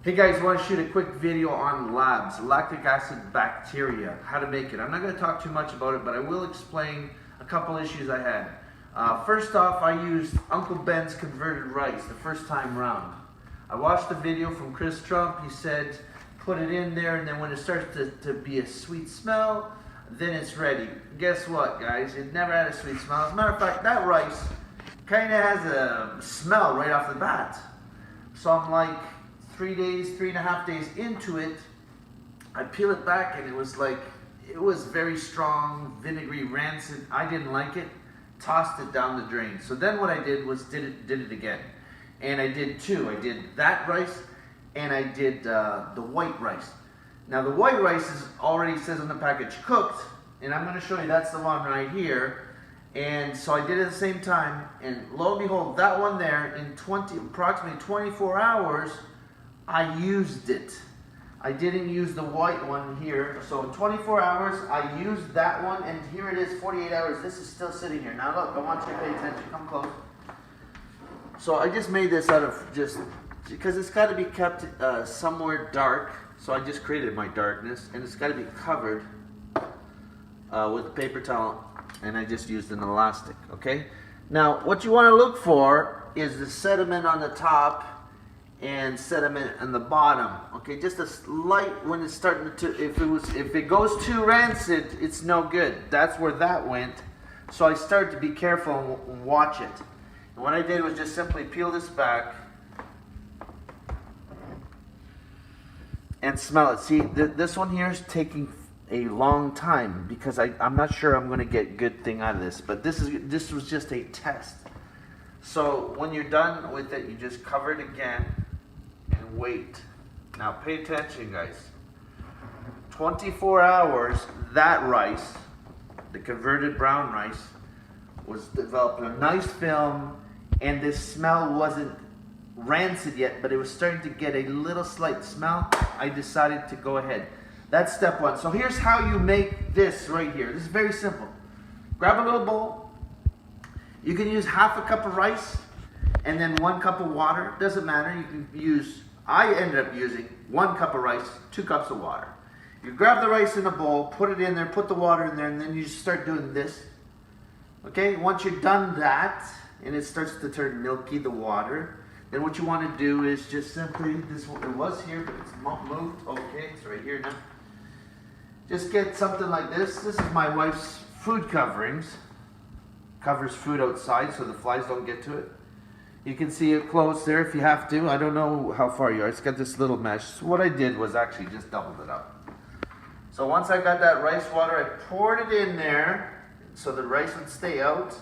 Hey guys, I want to shoot a quick video on labs, lactic acid bacteria, how to make it. I'm not going to talk too much about it, but I will explain a couple issues I had. First off, I used Uncle Ben's converted rice the first time round. I watched the video from Chris Trump. He said put it in there, and then when it starts to be a sweet smell, then it's ready. Guess what, guys? It never had a sweet smell. As a matter of fact, that rice kind of has a smell right off the bat. So I'm like 3.5 days into it, I peel it back and it was very strong, vinegary, rancid. I didn't like it, tossed it down the drain. So then what I did was did it again. And I did two. I did that rice and I did the white rice. Now the white rice is already says on the package cooked, and I'm going to show you that's the one right here. And so I did it at the same time, and lo and behold, that one there in approximately 24 hours, I used it. I didn't use the white one here. So in 24 hours, I used that one, and here it is, 48 hours. This is still sitting here. Now look, I want you to pay attention. Come close. So I just made this out of because it's got to be kept somewhere dark. So I just created my darkness, and it's got to be covered with a paper towel, and I just used an elastic, okay? Now, what you want to look for is the sediment on the top and sediment on the bottom, okay? Just a slight, when it's starting to, if it goes too rancid, it's no good. That's where that went. So I started to be careful and watch it. And what I did was just simply peel this back and smell it. See, this one here is taking a long time because I'm not sure I'm going to get good thing out of this, but this was just a test. So when you're done with it, you just cover it again and wait. Now pay attention, guys. 24 hours, that rice, the converted brown rice, was developing a nice film, and this smell wasn't rancid yet, but it was starting to get a little slight smell. I decided to go ahead. That's step one. So here's how you make this right here. This is very simple. Grab a little bowl. You can use half a cup of rice and then 1 cup of water. Doesn't matter. You can use, I ended up using 1 cup of rice, 2 cups of water. You grab the rice in a bowl, put it in there, put the water in there, and then you just start doing this. Okay, once you've done that, and it starts to turn milky, the water, then what you want to do is just simply, it was here, but it's moved. Okay, it's right here now. Just get something like this. This is my wife's food coverings. Covers food outside so the flies don't get to it. You can see it close there if you have to. I don't know how far you are. It's got this little mesh. So what I did was actually just doubled it up. So once I got that rice water, I poured it in there so the rice would stay out.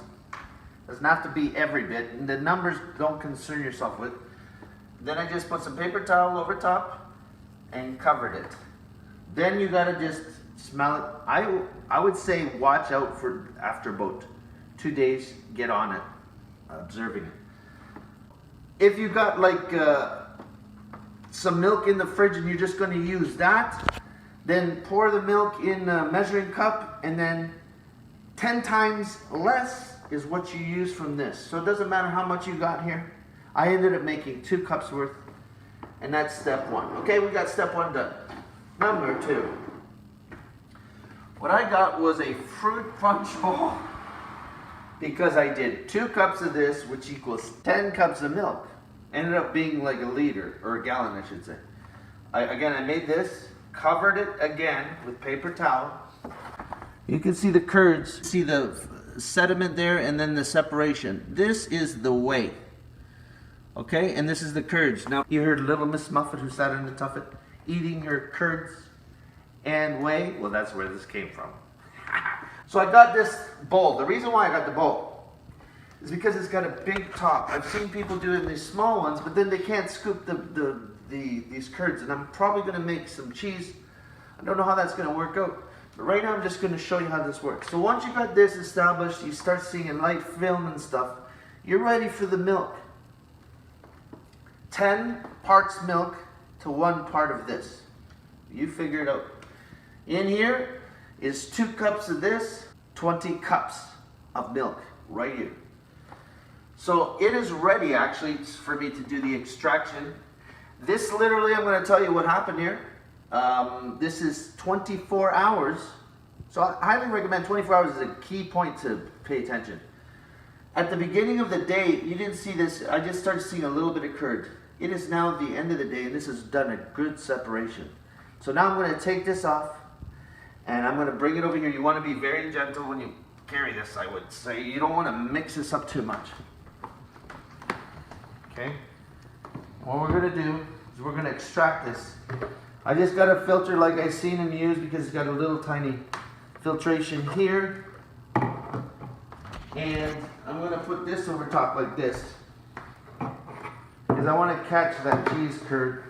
Doesn't have to be every bit. And the numbers don't concern yourself with. Then I just put some paper towel over top and covered it. Then you gotta just smell it. I would say watch out for after about 2 days, get on it, observing it. If you got like some milk in the fridge and you're just gonna use that, then pour the milk in a measuring cup, and then 10 times less is what you use from this. So it doesn't matter how much you got here. I ended up making 2 cups worth, and that's step one. Okay, we got step one done. Number two. What I got was a fruit punch bowl, because I did 2 cups of this, which equals 10 cups of milk. Ended up being like a liter, or a gallon I should say. I made this, covered it again with paper towel. You can see the curds, see the sediment there, and then the separation. This is the whey. Okay, and this is the curds. Now you heard little Miss Muffet who sat in the tuffet eating her curds and whey. Well, that's where this came from. So I got this bowl. The reason why I got the bowl is because it's got a big top. I've seen people do it in these small ones, but then they can't scoop these curds, and I'm probably going to make some cheese. I don't know how that's going to work out, but right now I'm just going to show you how this works. So once you got this established, you start seeing a light film and stuff, you're ready for the milk. 10 parts milk to 1 part of this. You figure it out. In here is 2 cups of this, 20 cups of milk right here. So it is ready actually for me to do the extraction This literally, I'm going to tell you what happened here. This is 24 hours. So I highly recommend 24 hours is a key point to pay attention. At the beginning of the day, you didn't see this. I just started seeing a little bit of curd. It is now the end of the day, and this has done a good separation. So now I'm going to take this off, and I'm going to bring it over here. You want to be very gentle when you carry this, I would say. You don't want to mix this up too much. Okay? What we're going to do is we're going to extract this. I just got a filter like I seen him use because it's got a little tiny filtration here. And I'm going to put this over top like this. Because I want to catch that cheese curd.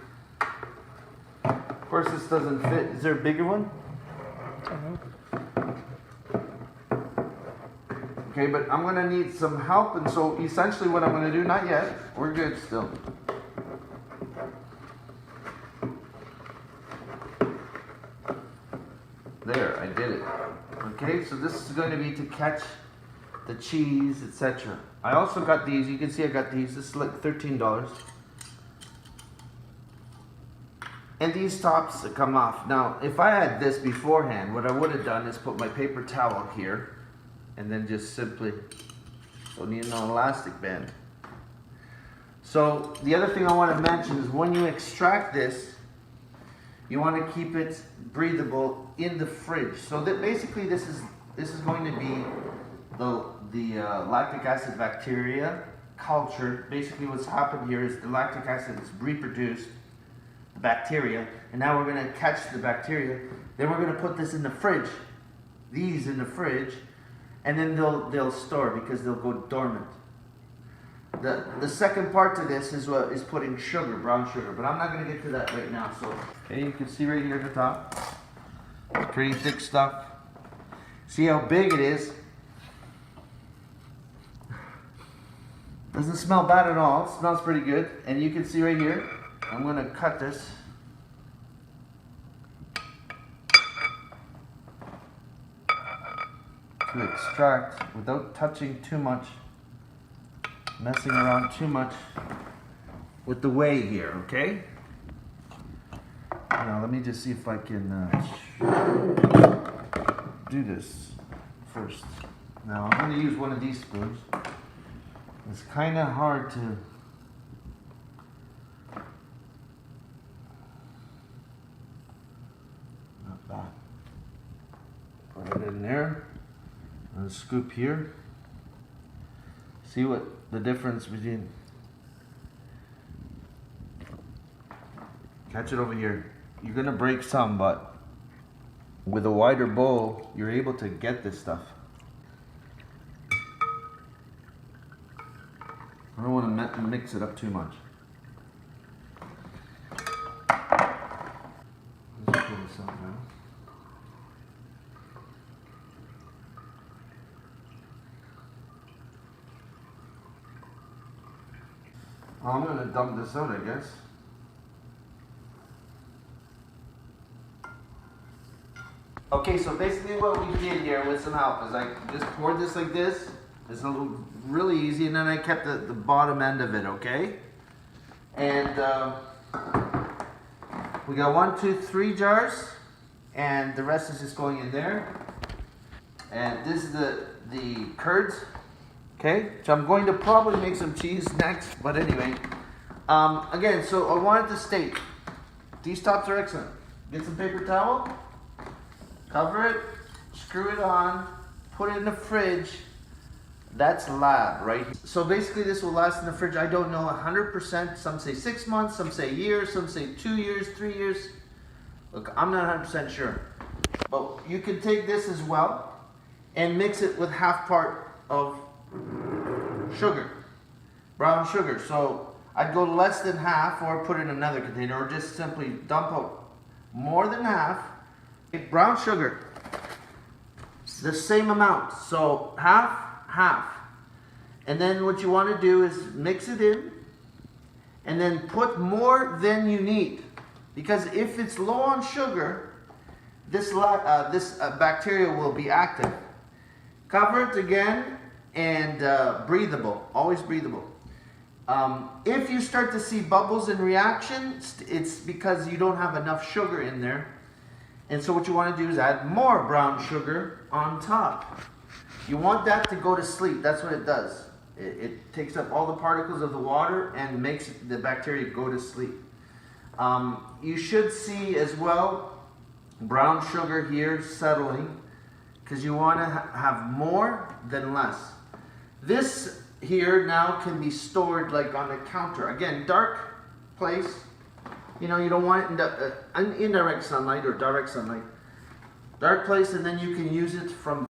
Of course this doesn't fit. Is there a bigger one? Okay, but I'm going to need some help, and so essentially what I'm going to do, not yet, we're good still. There, I did it. Okay, so this is going to be to catch the cheese, etc. I also got these. You can see I got these. This is like $13. And these tops that come off. Now, if I had this beforehand, what I would have done is put my paper towel here and then just simply don't need no elastic band. So the other thing I want to mention is when you extract this, you want to keep it breathable in the fridge. So that basically this is going to be the lactic acid bacteria cultured. Basically what's happened here is the lactic acid has reproduced the bacteria, and now we're going to catch the bacteria. Then we're going to put this in the fridge, these in the fridge, and then they'll store because they'll go dormant. The second part to this is putting sugar, brown sugar, but I'm not going to get to that right now. So okay, you can see right here at the top, pretty thick stuff. See how big it is. Doesn't smell bad at all. It smells pretty good. And you can see right here, I'm going to cut this. To extract without touching too much, messing around too much with the whey here, okay? Now let me just see if I can do this first. Now I'm going to use one of these spoons. It's kind of hard to not that. Put it in there. And scoop here. See what the difference between. Catch it over here. You're gonna break some, but with a wider bowl, you're able to get this stuff. I don't want to mix it up too much. Let's pull this out now. I'm going to dump this out, I guess. Okay, so basically what we did here with some help is I just poured this like this. It's a little really easy, and then I kept the bottom end of it, okay? And we got 1, 2, 3 jars, and the rest is just going in there. And this is the curds. Okay, so I'm going to probably make some cheese next, but anyway. Again, so I wanted to state, these tops are excellent. Get some paper towel, cover it, screw it on, put it in the fridge. That's lab, right? So basically this will last in the fridge, I don't know 100%. Some say 6 months, some say years, some say 2 years, 3 years. Look, I'm not 100% sure. But you can take this as well and mix it with half part of sugar, brown sugar. So I'd go less than half or put it in another container, or just simply dump out more than half. Brown sugar, the same amount, so half. And then what you want to do is mix it in and then put more than you need, because if it's low on sugar, this bacteria will be active. Cover it again, and breathable, always breathable. If you start to see bubbles in reaction, it's because you don't have enough sugar in there. And so what you want to do is add more brown sugar on top. You want that to go to sleep. That's what it does. It takes up all the particles of the water and makes the bacteria go to sleep. You should see as well brown sugar here settling, because you want to have more than less. This here now can be stored like on the counter. Again, dark place. You know, you don't want it in indirect sunlight or direct sunlight. Dark place, and then you can use it from